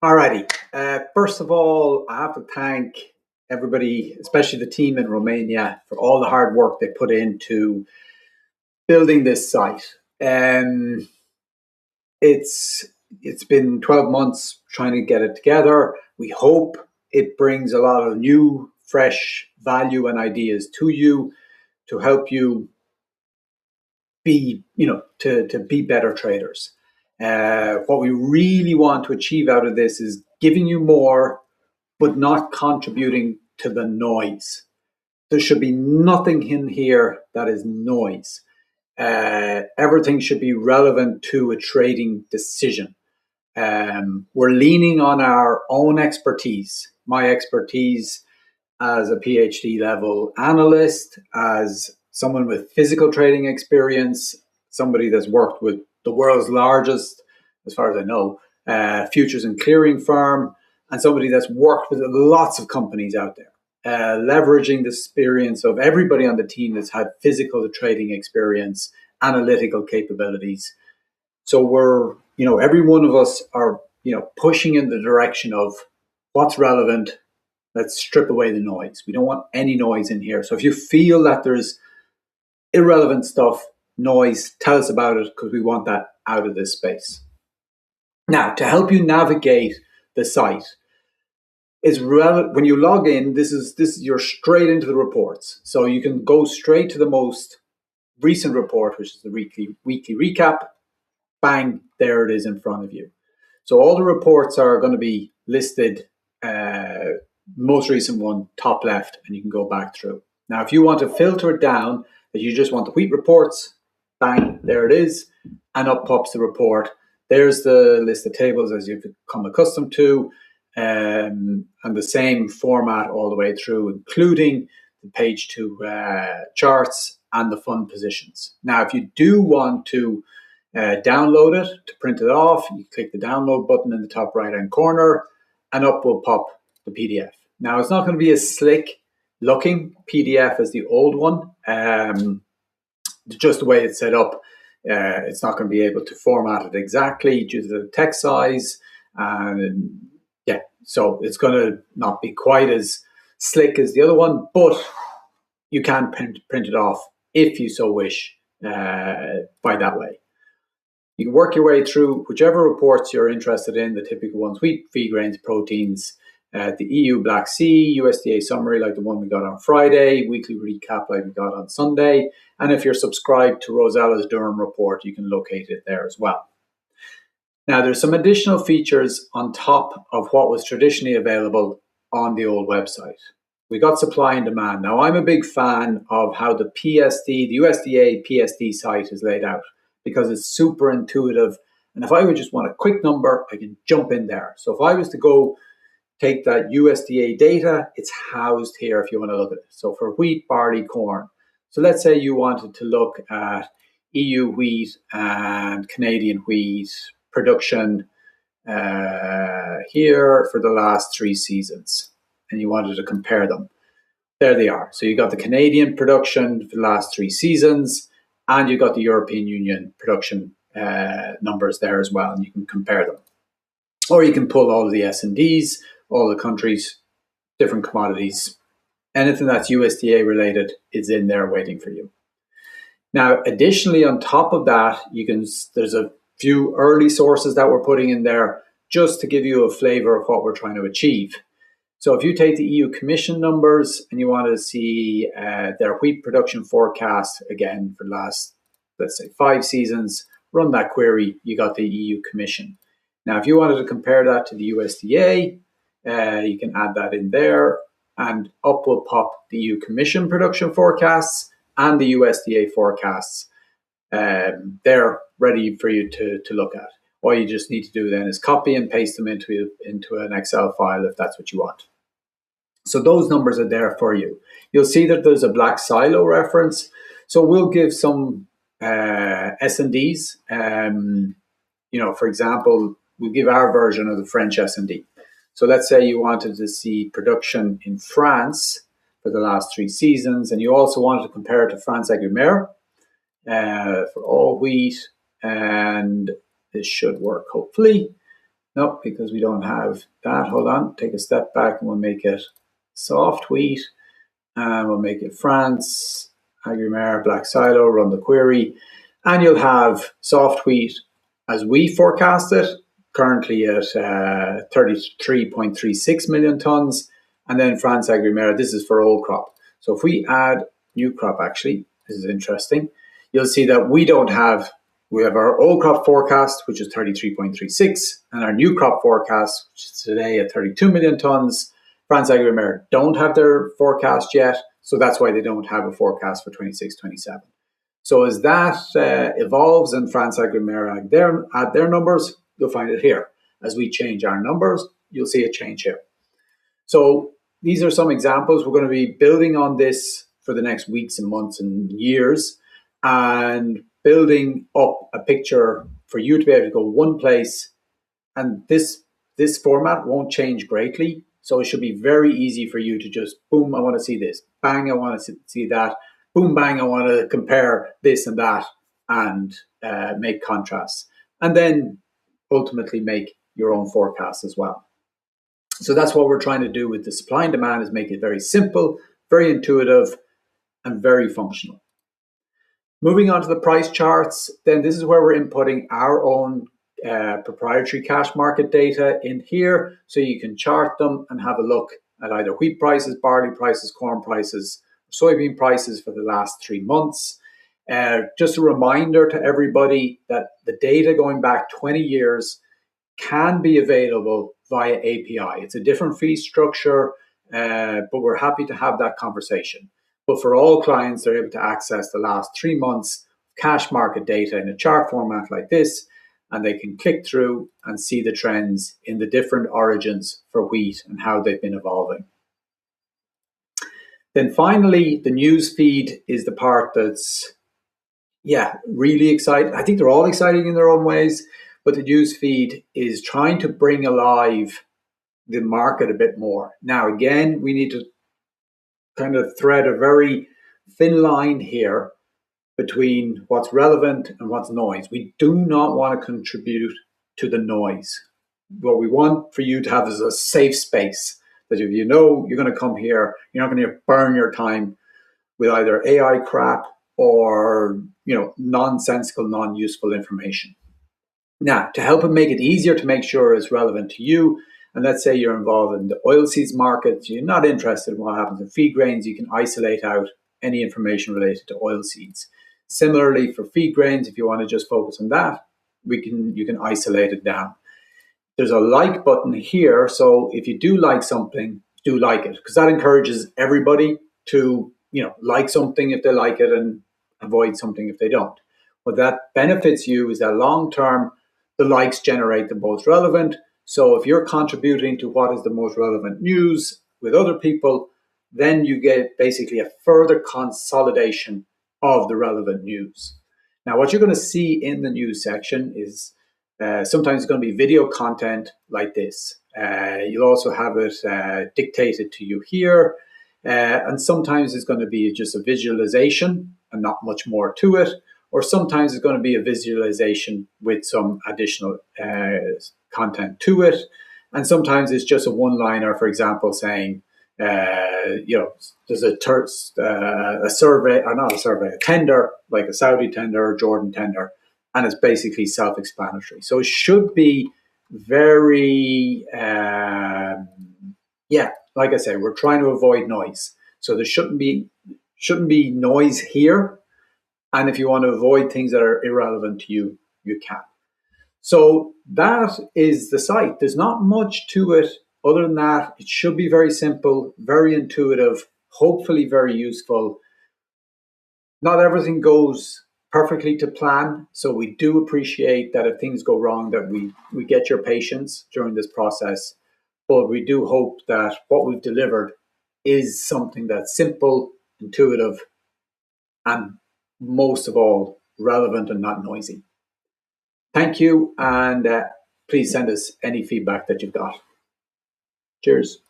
Alrighty. First of all, I have to thank everybody, especially the team in Romania, for all the hard work they put into building this site. Um, it's it's been 12 months trying to get it together. We hope it brings a lot of new, fresh value and ideas to you to help you be, to be better traders. What we really want to achieve out of this is giving you more but not contributing to the noise. There should be nothing in here that is noise. Everything should be relevant to a trading decision. We're leaning on our own expertise. My expertise as a PhD level analyst, as someone with physical trading experience, somebody that's worked with the world's largest, as far as I know, futures and clearing firm, and somebody that's worked with lots of companies out there, leveraging the experience of everybody on the team that's had physical trading experience, analytical capabilities. So every one of us are, pushing in the direction of what's relevant. Let's strip away the noise. We don't want any noise in here. So if you feel that there's irrelevant stuff, noise, tell us about it because we want that out of this space. Now, to help you navigate the site, is relevant when you log in. This is you're straight into the reports, so you can go straight to the most recent report, which is the weekly recap. Bang, there it is in front of you. So all the reports are going to be listed. Most recent one, top left, and you can go back through. Now, if you want to filter it down, that you just want the wheat reports, bang, there it is, and up pops the report. There's the list of tables as you've become accustomed to, and the same format all the way through, including the page two charts and the fund positions. Now, if you do want to download it, to print it off, you click the download button in the top right hand corner, and up will pop the PDF. Now, it's not going to be as slick looking PDF as the old one. Just the way it's set up, it's not going to be able to format it exactly due to the text size. And so it's going to not be quite as slick as the other one, but you can print it off if you so wish by that way. You can work your way through whichever reports you're interested in, the typical ones: wheat, feed grains, proteins, the EU Black Sea, USDA summary like the one we got on Friday, weekly recap like we got on Sunday. And if you're subscribed to Rosella's Durham report, you can locate it there as well. Now, there's some additional features on top of what was traditionally available on the old website. We got supply and demand. Now, I'm a big fan of how the USDA PSD site is laid out, because it's super intuitive. And if I would just want a quick number, I can jump in there. So if I was to go take that USDA data, it's housed here if you want to look at it. So for wheat, barley, corn. So let's say you wanted to look at EU wheat and Canadian wheat production here for the last 3 seasons, and you wanted to compare them. There they are. So you got the Canadian production for the last 3 seasons, and you got the European Union production numbers there as well, and you can compare them. Or you can pull all of the S&Ds, all the countries, different commodities. Anything that's USDA related is in there waiting for you. Now, additionally, on top of that, there's a few early sources that we're putting in there just to give you a flavor of what we're trying to achieve. So if you take the EU Commission numbers and you want to see their wheat production forecast, again, for the last, let's say, 5 seasons, run that query, you got the EU Commission. Now, if you wanted to compare that to the USDA, you can add that in there, and up will pop the EU Commission production forecasts and the USDA forecasts. They're ready for you to look at. All you just need to do then is copy and paste them into an Excel file if that's what you want. So those numbers are there for you. You'll see that there's a black silo reference. So we'll give some S&Ds. For example, we'll give our version of the French S&D. So let's say you wanted to see production in France for the last 3 seasons, and you also wanted to compare it to France Agrimaire for all wheat, and this should work hopefully. No, because we don't have that. Hold on, take a step back and we'll make it soft wheat. And we'll make it France, Agrimer, Black Silo, run the query. And you'll have soft wheat as we forecast it, currently at 33.36 million tons. And then France Agrimer, this is for old crop. So if we add new crop, actually, this is interesting, you'll see that we have our old crop forecast, which is 33.36, and our new crop forecast, which is today at 32 million tons. France Agrimer don't have their forecast yet, so that's why they don't have a forecast for 26-27. So as that evolves and France Agrimer add their numbers, you'll find it here. As we change our numbers, you'll see a change here. So these are some examples. We're going to be building on this for the next weeks and months and years, and building up a picture for you to be able to go one place. And this format won't change greatly. So it should be very easy for you to just, boom, I want to see this. Bang, I want to see that. Boom, bang, I want to compare this and that and make contrasts. And then ultimately make your own forecast as well. So that's what we're trying to do with the supply and demand, is make it very simple, very intuitive, and very functional. Moving on to the price charts, then this is where we're inputting our own proprietary cash market data in here, so you can chart them and have a look at either wheat prices, barley prices, corn prices, soybean prices for the last 3 months. Just a reminder to everybody that the data going back 20 years can be available via API. It's a different fee structure, but we're happy to have that conversation. But for all clients, they're able to access the last 3 months cash market data in a chart format like this, and they can click through and see the trends in the different origins for wheat and how they've been evolving. Then finally, the news feed is the part that's, really exciting. I think they're all exciting in their own ways, but the news feed is trying to bring alive the market a bit more. Now, again, we need to kind of thread a very thin line here between what's relevant and what's noise. We do not want to contribute to the noise. What we want for you to have is a safe space, that if you know you're going to come here, you're not going to burn your time with either AI crap or nonsensical, non-useful information. Now, to help make it easier to make sure it's relevant to you, and let's say you're involved in the oilseeds market, you're not interested in what happens in feed grains, you can isolate out any information related to oilseeds. Similarly, for feed grains, if you want to just focus on that, you can isolate it down. There's a like button here, so if you do like something, do like it, because that encourages everybody to like something if they like it and avoid something if they don't. What that benefits you is that long term, the likes generate the most relevant. So if you're contributing to what is the most relevant news with other people, then you get basically a further consolidation of the relevant news. Now, what you're going to see in the news section is sometimes it's going to be video content like this. You'll also have it dictated to you here. And sometimes it's going to be just a visualization and not much more to it. Or sometimes it's going to be a visualization with some additional content to it. And sometimes it's just a one-liner, for example, saying, there's a survey, or not a survey, a tender, like a Saudi tender or Jordan tender, and it's basically self-explanatory. So it should be very, like I said, we're trying to avoid noise. So there shouldn't be noise here. And if you want to avoid things that are irrelevant to you, you can. So that is the site. There's not much to it other than that. It should be very simple, very intuitive, hopefully very useful. Not everything goes perfectly to plan. So we do appreciate that if things go wrong, that we get your patience during this process. But we do hope that what we've delivered is something that's simple, intuitive, and most of all, relevant and not noisy. Thank you, and please send us any feedback that you've got. Cheers.